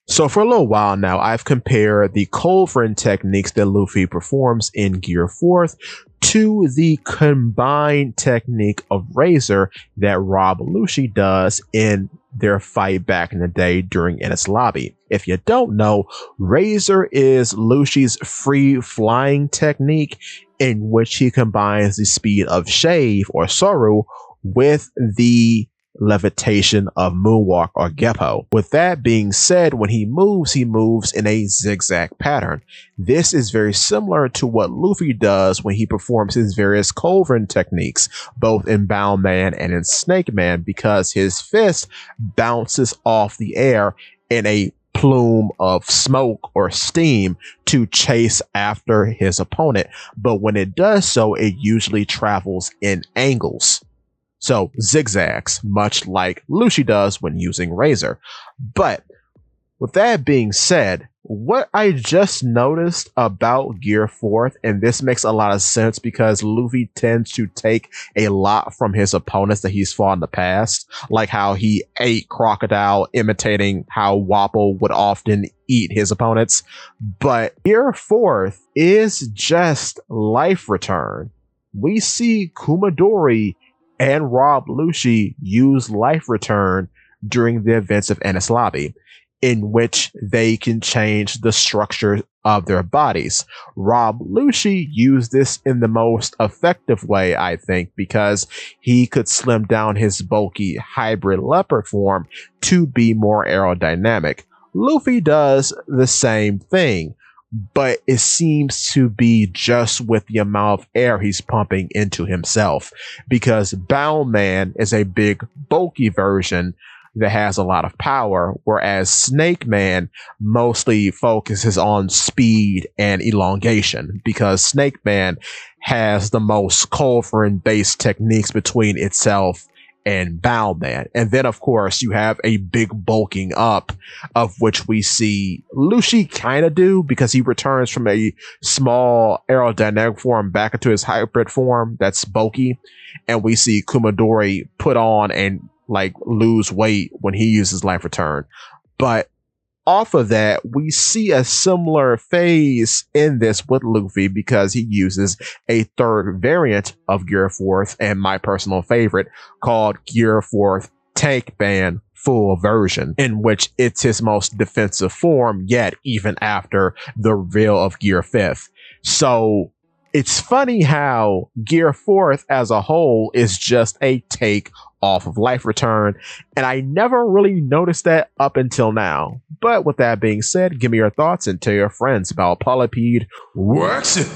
So for a little while now, I've compared the culverin techniques that Luffy performs in Gear 4th to the combined technique of Razor that Rob Lucci does in their fight back in the day during Enies Lobby. If you don't know, Razor is Lucci's free flying technique in which he combines the speed of Shave or Soru with the levitation of Moonwalk or Geppo. With that being said, when he moves in a zigzag pattern. This is very similar to what Luffy does when he performs his various culverin techniques, both in Bound Man and in Snake Man, because his fist bounces off the air in a plume of smoke or steam to chase after his opponent. But when it does so, it usually travels in angles. So zigzags, much like Lucci does when using Razor. But with that being said, what I just noticed about Gear 4th, and this makes a lot of sense because Luffy tends to take a lot from his opponents that he's fought in the past, like how he ate Crocodile, imitating how Wapol would often eat his opponents. But Gear 4th is just Life Return. We see Kumadori and Rob Lucci use Life Return during the events of Enies Lobby, in which they can change the structure of their bodies. Rob Lucci used this in the most effective way, I think, because he could slim down his bulky hybrid leopard form to be more aerodynamic. Luffy does the same thing, but it seems to be just with the amount of air he's pumping into himself, because Bound Man is a big, bulky version that has a lot of power, whereas Snake Man mostly focuses on speed and elongation, because Snake Man has the most culverin-based techniques between itself and Bound Man. And then, of course, you have a big bulking up, of which we see Lucci kind of do, because he returns from a small aerodynamic form back into his hybrid form that's bulky. And we see Kumadori put on and like lose weight when he uses Life Return. But off of that, we see a similar phase in this with Luffy, because he uses a third variant of Gear 4th, and my personal favorite, called Gear 4th Tank Band Full Version, in which it's his most defensive form yet, even after the reveal of Gear 5th. So it's funny how Gear 4th as a whole is just a take off of Life Return, and I never really noticed that up until now. But with that being said, give me your thoughts and tell your friends about Polypede Wax It!